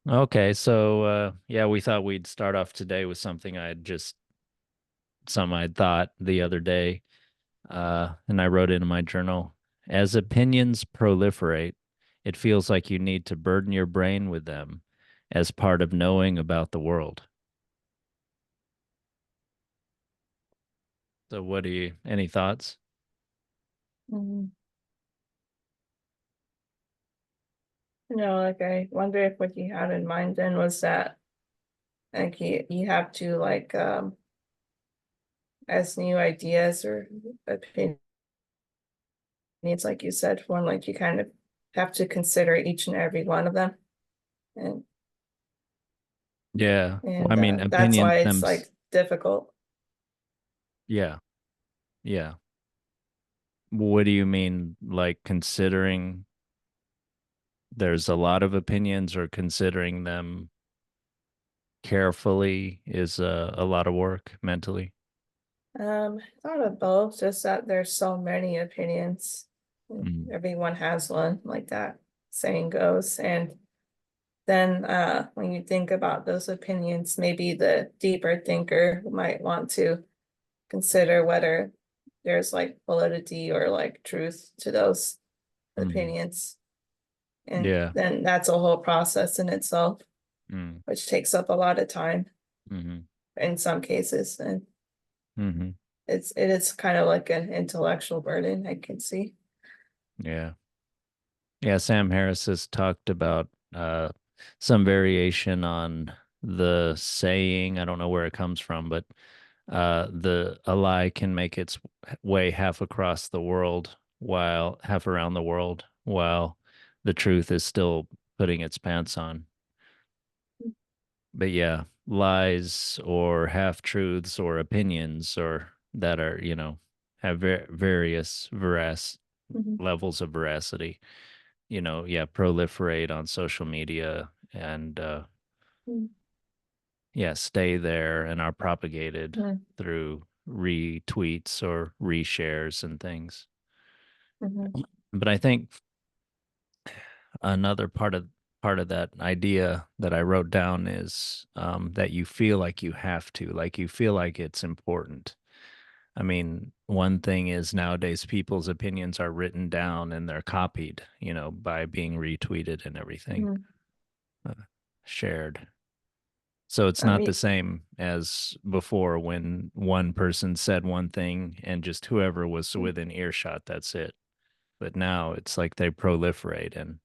Okay, so yeah, we thought we'd start off today with something I'd thought the other day, and I wrote it in my journal. As opinions proliferate, it feels like you need to burden your brain with them as part of knowing about the world. So any thoughts? Mm. Like I wonder if what you had in mind then was that like you have to as new ideas or opinions, like you said, one like you kind of have to consider each and every one of them. And Yeah. Well, I and mean, that's opinions why it's them. like difficult. Yeah. Yeah. What do you mean, like considering there's a lot of opinions or considering them carefully is a lot of work mentally? Thought of both, just that there's so many opinions. Mm, Everyone has one, like that saying goes. And then when you think about those opinions, maybe the deeper thinker might want to consider whether there's like validity or like truth to those mm, opinions. And yeah. then that's a whole process in itself, Mm, which takes up a lot of time mm-hmm, in some cases. And mm-hmm, it is kind of like an intellectual burden, I can see. yeah. Yeah, Sam Harris has talked about some variation on the saying. I don't know where it comes from, but the a lie can make its way half across the world while half around the world while the truth is still putting its pants on. But yeah, lies or half truths or opinions or that are, have various Mhm. levels of veracity, yeah, proliferate on social media and Mhm. yeah, stay there and are propagated Mhm. through retweets or reshares and things. Mhm. But I think another part of that idea that I wrote down is that you feel like you have to, like you feel like it's important. I mean, one thing is nowadays people's opinions are written down and they're copied, by being retweeted and everything, Mhm. uh, shared. So it's I not the mean, same as before when one person said one thing and just whoever was within earshot, that's it. But now it's like they proliferate, and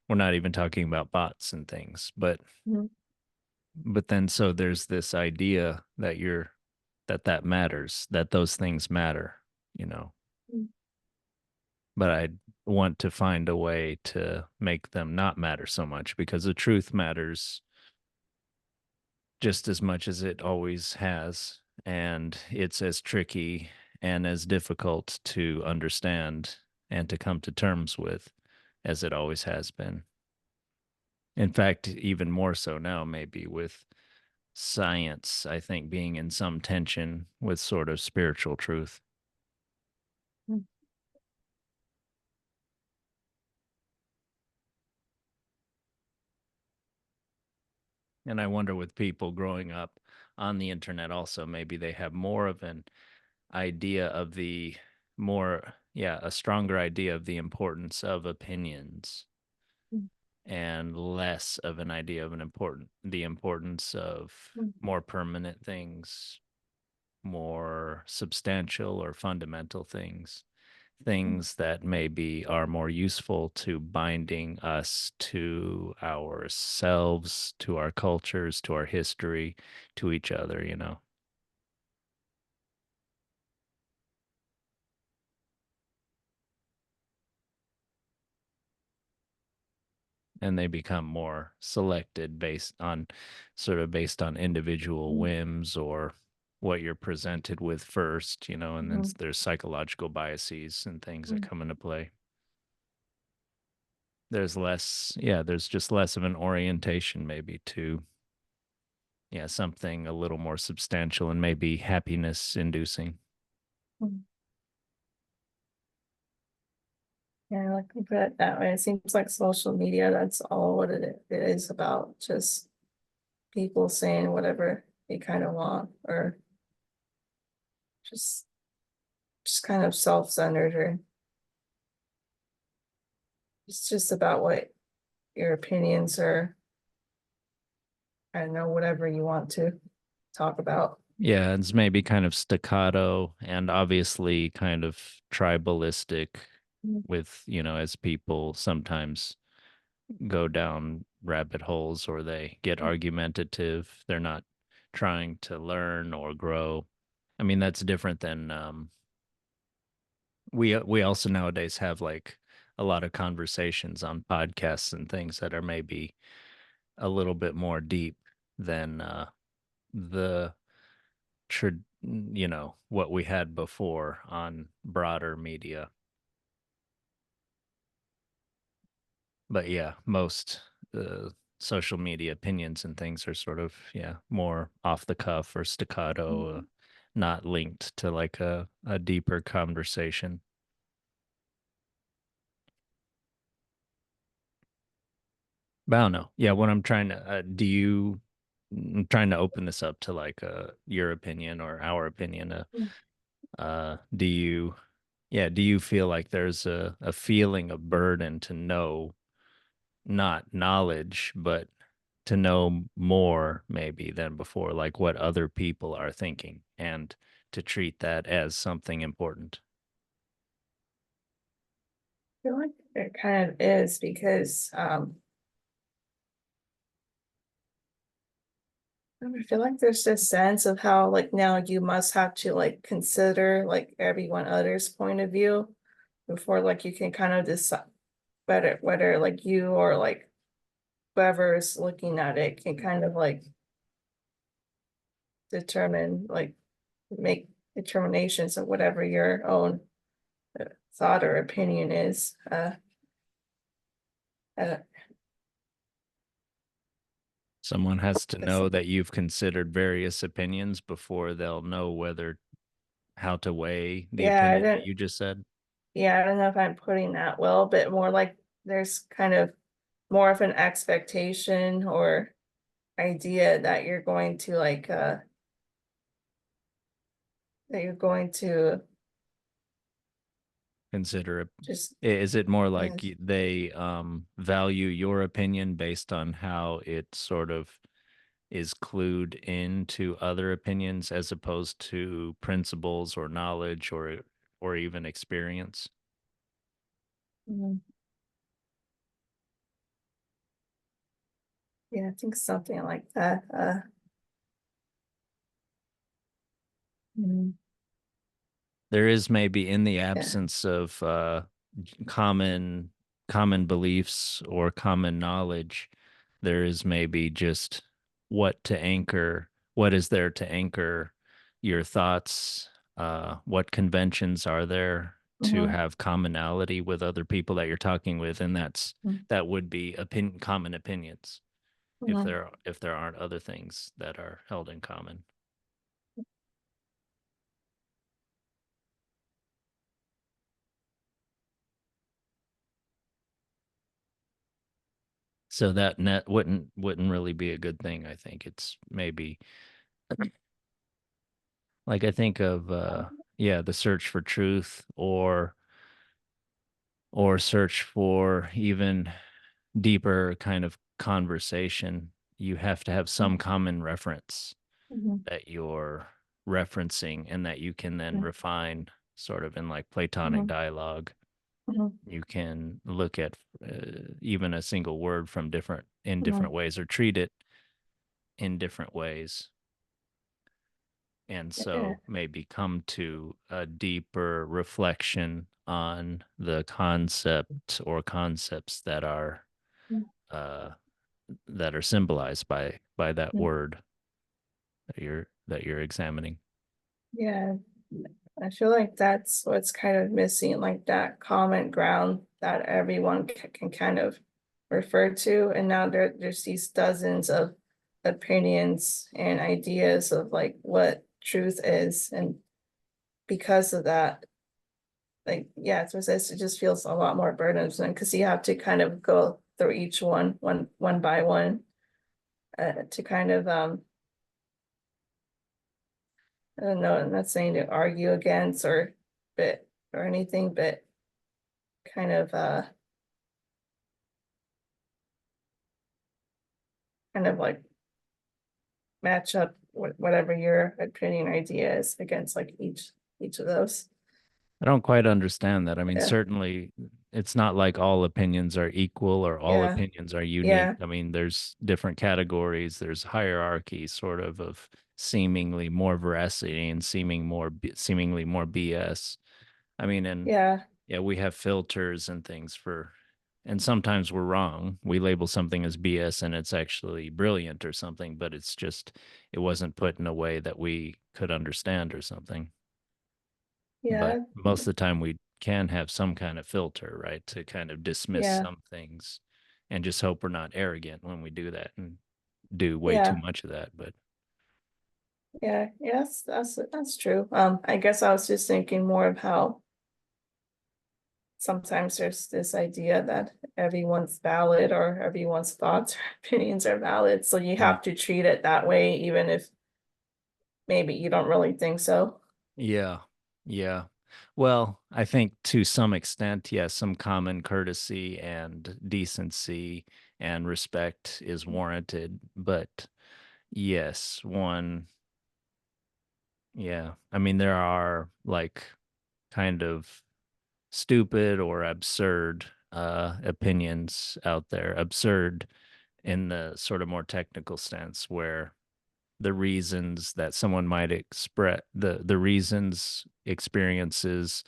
we're not even talking about bots and things. Mhm. But then so there's this idea that that matters, that those things matter, you know. Mhm. But I want to find a way to make them not matter so much because the truth matters just as much as it always has. And it's as tricky and as difficult to understand and to come to terms with as it always has been. In fact, even more so now, maybe with science, I think, being in some tension with sort of spiritual truth. And I wonder with people growing up on the internet also, maybe they have more of an idea of a stronger idea of the importance of opinions Mhm. and less of an idea of the importance of Mhm. more permanent things, more substantial or fundamental things, Mhm. things that maybe are more useful to binding us to ourselves, to our cultures, to our history, to each other. And they become more selected based on individual Mhm. whims or what you're presented with first, and then Mhm. there's psychological biases and things that Mhm. come into play. There's just less of an orientation maybe to, yeah, something a little more substantial and maybe happiness inducing. Mhm. Yeah, like you put it that way. It seems like social media, that's all what it is about. Just people saying whatever they kind of want, or just just kind of self-centered, or it's just about what your opinions are. I don't know, whatever you want to talk about. Yeah, it's maybe kind of staccato and obviously kind of tribalistic Mm, with, as people sometimes go down rabbit holes or they get argumentative. They're not trying to learn or grow. I mean, that's different than we also nowadays have like a lot of conversations on podcasts and things that are maybe a little bit more deep than the what we had before on broader media. But yeah, most social media opinions and things are sort of, yeah, more off the cuff or staccato, mhm. not linked to like a deeper conversation. But I don't know. Yeah, what I'm trying to I'm trying to open this up to like your opinion or our opinion. Do you, yeah, do you feel like there's a feeling of burden to know, not knowledge, but to know more maybe than before, like what other people are thinking, and to treat that as something important? I feel like it kind of is because I feel like there's this sense of how like now you must have to like consider like everyone other's point of view before like you can kind of decide whether like you or like whoever's looking at it can kind of like determine like make determinations of whatever your own thought or opinion is. Uh Someone has to that's know that you've considered various opinions before they'll know whether how to weigh the yeah, I opinion that don't you just said. yeah, I don't know if I'm putting that well, but more like there's kind of more of an expectation or idea that you're going to like that you're going to Consider it. just Is it more like yes. they value your opinion based on how it sort of is clued into other opinions as opposed to principles or knowledge or even experience? Mhm. Yeah, I think something like that. Mhm. There is maybe in the Yeah. absence of common common beliefs or common knowledge, there is maybe just what is there to anchor your thoughts, what conventions are there to Mhm. have commonality with other people that you're talking with, and Mhm. that would be common opinions Mhm. if there aren't other things that are held in common. So that net wouldn't really be a good thing. I think it's maybe like I think of yeah, the search for truth or search for even deeper kind of conversation. You have to have some common reference Mhm. that you're referencing and that you can then Mhm. refine sort of in like Platonic Mhm. dialogue. Mhm. You can look at even a single word from different Mhm. ways or treat it in different ways, and Yeah. so maybe come to a deeper reflection on the concept or concepts Mhm. uh, that are symbolized by that Mhm. word that you're examining. Yeah. I feel like that's what's kind of missing, like that common ground that everyone can kind of refer to. And now there's these dozens of opinions and ideas of like what truth is. And because of that, like, yeah, so it says it just feels a lot more burdensome because you have to kind of go through each one by one, to kind of, I don't know, I'm not saying to argue against or anything, but kind of, kind of like match up whatever your opinion or idea is against like each of those. I don't quite understand that. I mean, Yeah, certainly it's not like all opinions are equal or all yeah, opinions are unique. yeah, I mean, there's different categories, there's hierarchy sort of seemingly more veracity and seemingly more BS. I mean, and yeah, yeah, we have filters and things and sometimes we're wrong. We label something as BS and it's actually brilliant or something, but it's just, it wasn't put in a way that we could understand or something. But yeah, most of the time, we can have some kind of filter, right, to kind of dismiss yeah, some things and just hope we're not arrogant when we do that and do way too yeah, much of that. But yeah, yes, that's true. I guess I was just thinking more of how sometimes there's this idea that everyone's valid or everyone's thoughts or opinions are valid. So you mm, have to treat it that way, even if maybe you don't really think so. yeah, yeah. Well, I think to some extent, yes, some common courtesy and decency and respect is warranted. But yes, yeah. I mean, there are like kind of stupid or absurd opinions out there. Absurd in the sort of more technical sense, where the reasons that someone might express the reasons, experiences,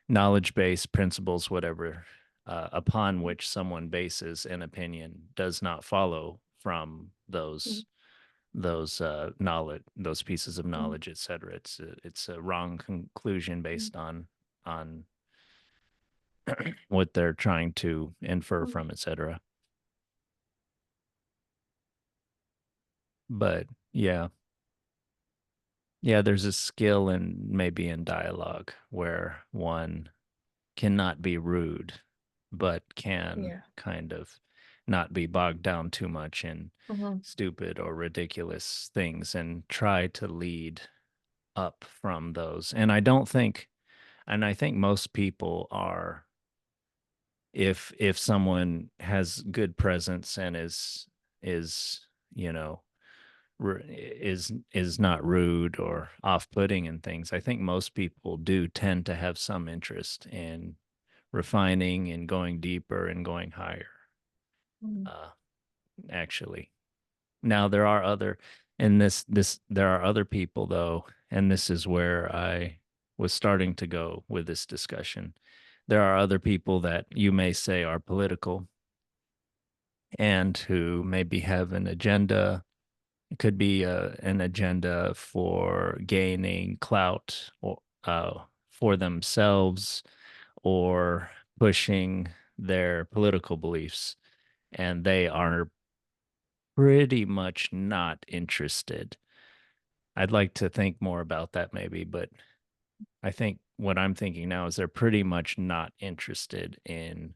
knowledge based principles, whatever, upon which someone bases an opinion does not follow from those knowledge, those pieces of knowledge, etc. It's a wrong conclusion based on what they're trying to infer from, etc. But yeah, yeah, there's a skill in maybe in dialogue where one cannot be rude, but can Yeah. kind of not be bogged down too much in Mhm. stupid or ridiculous things and try to lead up from those. And I think most people are, if someone has good presence and is you know is not rude or off-putting and things, I think most people do tend to have some interest in refining and going deeper and going higher. Mhm. Uh, actually, now there are other, and this there are other people though, and this is where I was starting to go with this discussion. There are other people that you may say are political and who maybe have an agenda. It could be an agenda for gaining clout or for themselves or pushing their political beliefs, and they are pretty much not interested. I'd like to think more about that maybe, but I think what I'm thinking now is they're pretty much not interested in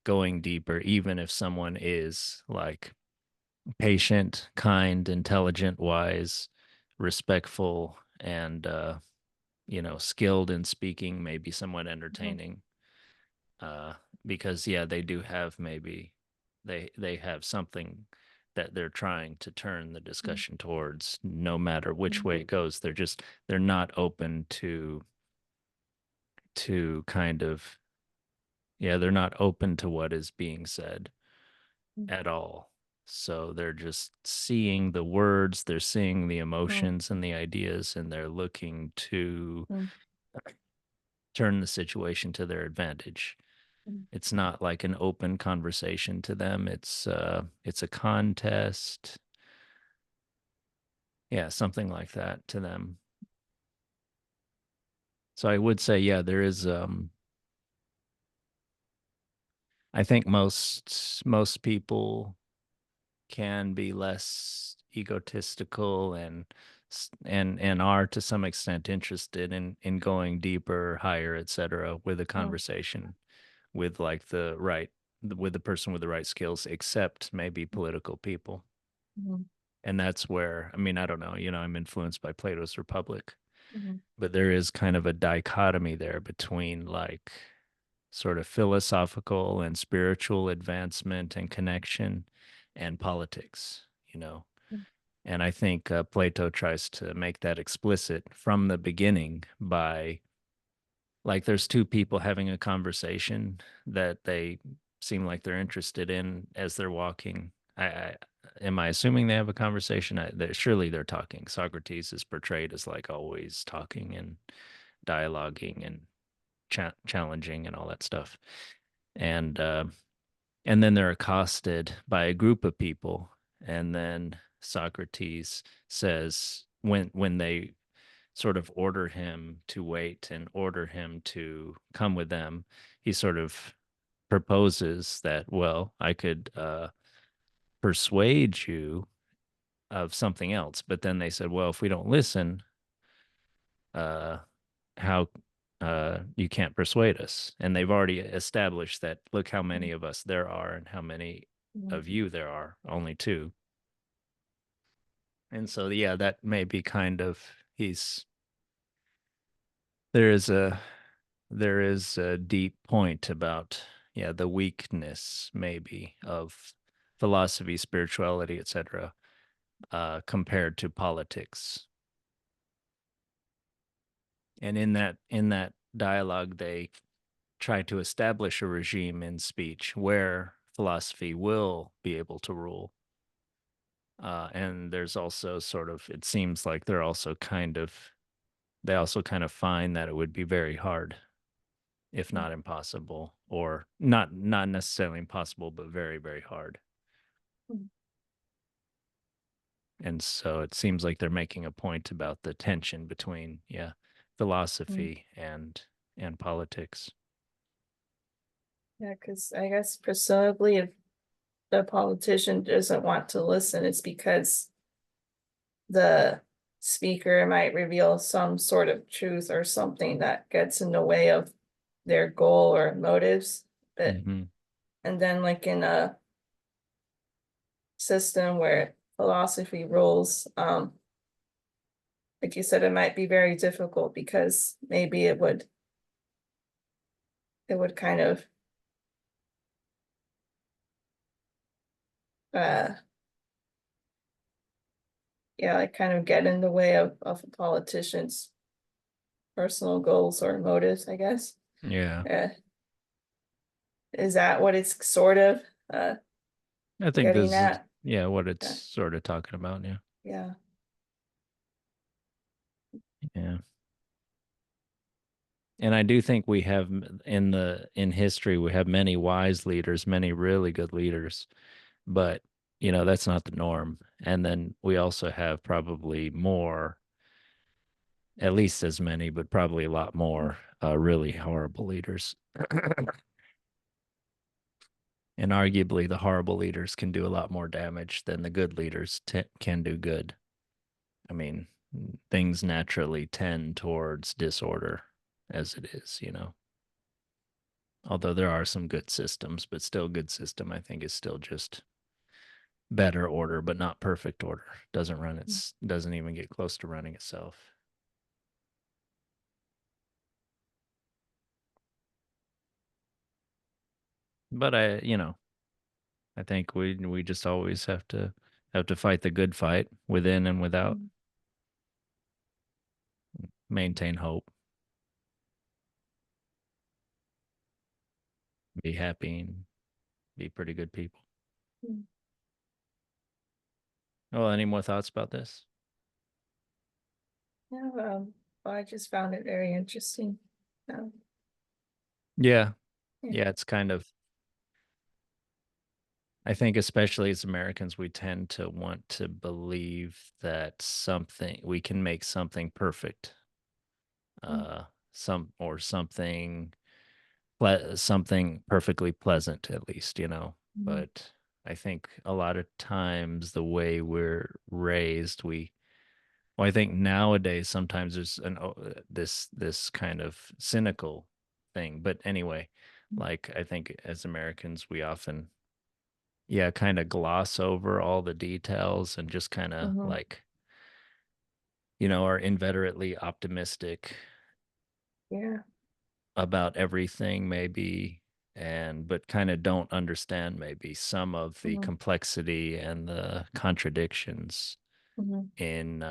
going deeper, even if someone is like patient, kind, intelligent, wise, respectful, and skilled in speaking, maybe somewhat Mhm. entertaining. Uh, because yeah, they do have maybe they have something that they're trying to turn the Mhm. discussion towards, no matter which Mhm. way it goes. They're not open to kind of, yeah, they're not open to what is being said at all. So they're just seeing the words, they're seeing the Mhm. emotions and the ideas, and they're looking to Mhm. turn the situation to their advantage. Mhm. It's not like an open conversation to them. It's a contest. Yeah, something like that to them. So I would say, yeah, there is I think most people can be less egotistical and and are to some extent interested in going deeper, higher, etc., with a Mm, conversation with like the right with the person with the right skills, except maybe political people. mhm, And that's where, I mean, I don't know, I'm influenced by Plato's Republic, mhm, but there is kind of a dichotomy there between like sort of philosophical and spiritual advancement and connection and politics. mhm, And I think Plato tries to make that explicit from the beginning by like there's two people having a conversation that they seem like they're interested in as they're walking. I am I assuming they have a conversation? Surely they're talking. Socrates is portrayed as like always talking and dialoguing and challenging and all that stuff. And and then they're accosted by a group of people, and then Socrates says when they sort of order him to wait and order him to come with them, he sort of proposes that, well, I could persuade you of something else. But then they said, well, if we don't listen, uh, how you can't persuade us. And they've already established that, look how many of us there are and how many mhm, of you there are, only two. And so, yeah, that may be kind of, he's, there is a, there is a deep point about, yeah, the weakness maybe of philosophy, spirituality, etc., compared to politics. And in that dialogue, they try to establish a regime in speech where philosophy will be able to rule. And there's also sort of, it seems like they also kind of find that it would be very hard, if mhm, not impossible, or not necessarily impossible, but very, very hard. mhm, And so it seems like they're making a point about the tension between, yeah, mhm. philosophy and politics. Yeah, because I guess presumably if the politician doesn't want to listen, it's because the speaker might reveal some sort of truth or something that gets in the way of their goal or motives. But Hmm. and then like in a system where philosophy rules, like you said, it might be very difficult because maybe it would kind of uh yeah, like kind of get in the way of a politician's personal goals or motives, I guess. Yeah, Uh, is that what it's sort of uh I think getting this is, at? yeah, what it's Yeah, sort of talking about. Yeah. yeah. Yeah. And I do think we have in history we have many wise leaders, many really good leaders, but that's not the norm. And then we also have probably more, at least as many, but probably a lot more really horrible leaders. And arguably the horrible leaders can do a lot more damage than the good leaders can do good. I mean, things naturally tend towards disorder as it is. Although there are some good systems, but still good system, I think, is still just better order, but not perfect order. Doesn't even get close to running itself. But I think we just always have to fight the good fight within and without, Mhm. maintain hope, be happy, and be pretty good people. Mhm. Well, any more thoughts about this? Yeah, well, I just found it very interesting. Um, Yeah. yeah. Yeah, it's kind of, I think especially as Americans, we tend to want to believe that we can make something perfect, Mhm. something something perfectly pleasant at least. Mhm. But I think a lot of times the way we're raised, Well, I think nowadays sometimes there's this kind of cynical thing. But anyway, like I think as Americans, we often, yeah, kind of gloss over all the details and just kind of Mm-hmm. like, are inveterately optimistic Yeah. about everything, maybe, and but kind of don't understand maybe some of the Mm-hmm. complexity and the contradictions Mm-hmm. in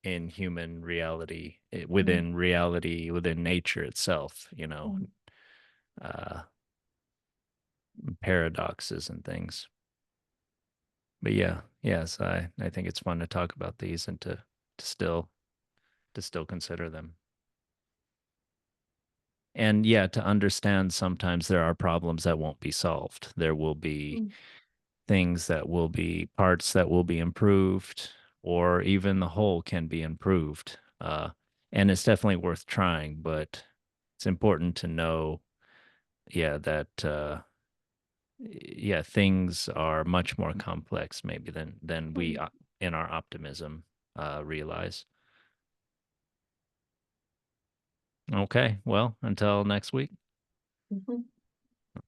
in human reality, Mm-hmm. within reality, within nature itself, Mm-hmm. uh, paradoxes and things. But yeah, yes, I think it's fun to talk about these and to still to still consider them. And yeah, to understand sometimes there are problems that won't be solved. There will be things that will be parts that will be improved, or even the whole can be improved. And it's definitely worth trying, but it's important to know, yeah, that yeah, things are much more complex maybe than we Mm-hmm. in our optimism realize. Okay, well, until next week. Mm-hmm.